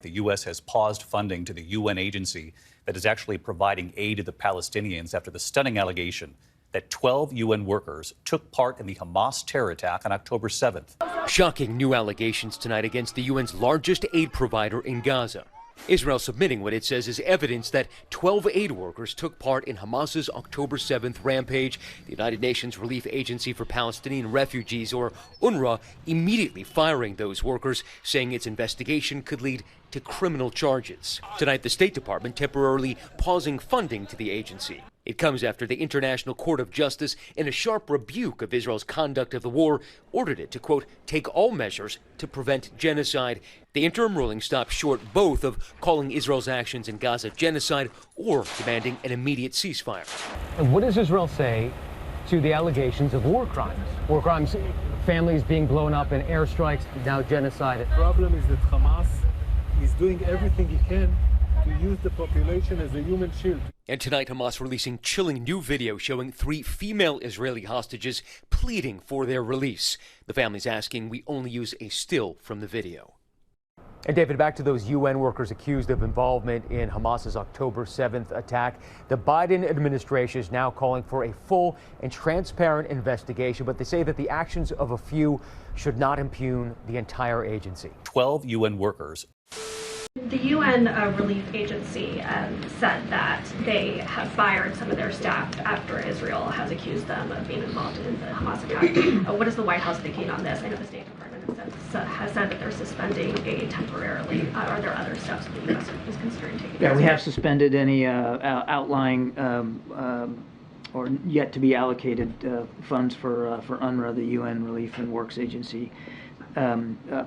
The U.S. has paused funding to the UN agency that is actually providing aid to the Palestinians after the stunning allegation that 12 UN workers took part in the Hamas terror attack on October 7th. Shocking new allegations tonight against the UN's largest aid provider in Gaza. Israel submitting what it says is evidence that 12 aid workers took part in Hamas's October 7th rampage. The United Nations Relief Agency for Palestinian Refugees, or UNRWA, immediately firing those workers, saying its investigation could lead to criminal charges. Tonight, the State Department temporarily pausing funding to the agency. It comes after the International Court of Justice, in a sharp rebuke of Israel's conduct of the war, ordered it to, quote, take all measures to prevent genocide. The interim ruling stops short both of calling Israel's actions in Gaza genocide or demanding an immediate ceasefire. And what does Israel say to the allegations of war crimes? War crimes, families being blown up in airstrikes, now genocide. The problem is that Hamas is doing everything he can to use the population as a human shield. And tonight, Hamas releasing chilling new video showing 3 female Israeli hostages pleading for their release. The families asking we only use a still from the video. And David, back to those UN workers accused of involvement in Hamas's October 7th attack. The Biden administration is now calling for a full and transparent investigation, but they say that the actions of a few should not impugn the entire agency. 12 UN workers. The UN Relief Agency said that they have fired some of their staff after Israel has accused them of being involved in the Hamas attack. What is the White House thinking on this? I know the State Department has said that they're suspending aid temporarily. Are there other steps that the U.S. is considering taking? Yeah, we have suspended any outlying or yet to be allocated funds for UNRWA, the UN Relief and Works Agency.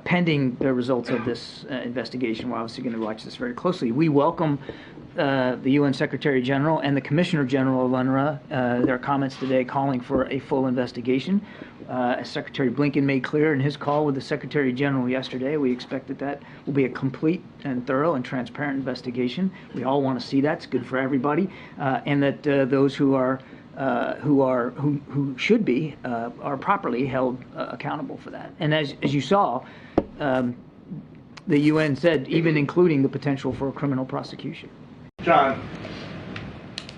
Pending the results of this investigation, we're obviously going to watch this very closely. We welcome the UN Secretary General and the Commissioner General of UNRWA, their comments today calling for a full investigation. As Secretary Blinken made clear in his call with the Secretary General yesterday, we expect that will be a complete and thorough and transparent investigation. We all want to see that. It's good for everybody, and that those who should be are properly held accountable for that. And as you saw, the UN said even including the potential for a criminal prosecution. John,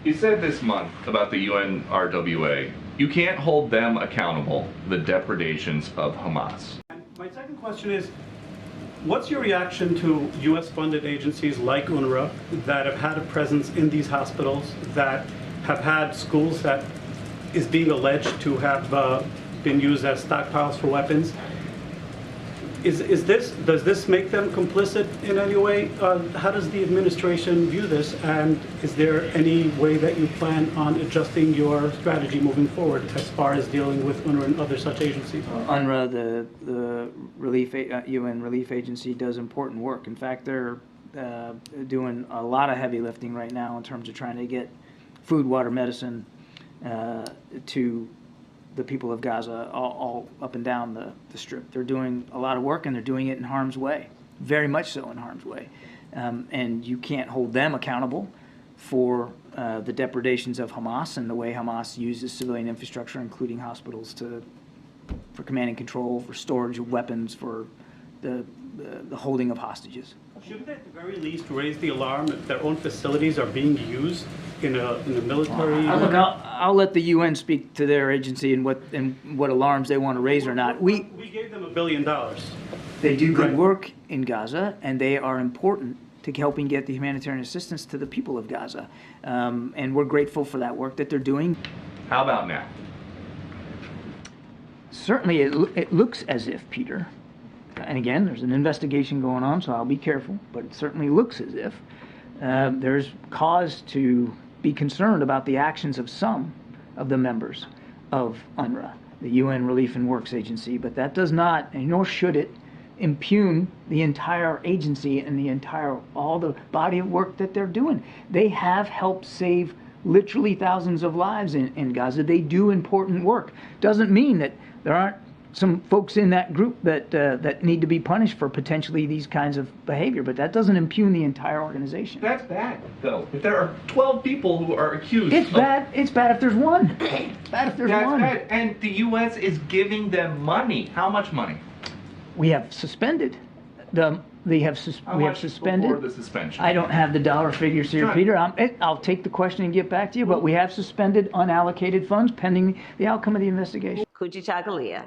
you said this month about the UNRWA, you can't hold them accountable for the depredations of Hamas. My second question is, what's your reaction to U.S.-funded agencies like UNRWA that have had a presence in these hospitals, that have had schools that is being alleged to have been used as stockpiles for weapons? Does this make them complicit in any way? How does the administration view this, and is there any way that you plan on adjusting your strategy moving forward as far as dealing with UNRWA and other such agencies? UNRWA, the UN Relief Agency, does important work. In fact, they're doing a lot of heavy lifting right now in terms of trying to get food, water, medicine to the people of Gaza all up and down the strip. They're doing a lot of work, and they're doing it in harm's way, very much so in harm's way. And you can't hold them accountable for the depredations of Hamas and the way Hamas uses civilian infrastructure, including hospitals, for command and control, for storage of weapons, for the holding of hostages. Shouldn't they at the very least raise the alarm if their own facilities are being used in the military? Look, I'll let the UN speak to their agency and what alarms they want to raise or not. We gave them $1 billion. They do good work in Gaza, and they are important to helping get the humanitarian assistance to the people of Gaza. And we're grateful for that work that they're doing. How about now? Certainly it looks as if, Peter, and again, there's an investigation going on, so I'll be careful, but it certainly looks as if there's cause to be concerned about the actions of some of the members of UNRWA, the UN Relief and Works Agency, but that does not, and nor should it, impugn the entire agency and all the body of work that they're doing. They have helped save literally thousands of lives in Gaza. They do important work. Doesn't mean that there aren't some folks in that group that need to be punished for potentially these kinds of behavior, but that doesn't impugn the entire organization. That's bad, though. If there are 12 people who are accused, it's bad. It's bad if there's one. It's bad if there's one. That's bad. And the U.S. is giving them money. How much money? We have suspended the we have How much suspended. before the suspension? I don't have the dollar figures here, Sure. Peter. I'll take the question and get back to you, but we have suspended unallocated funds pending the outcome of the investigation. Kuchitagalia.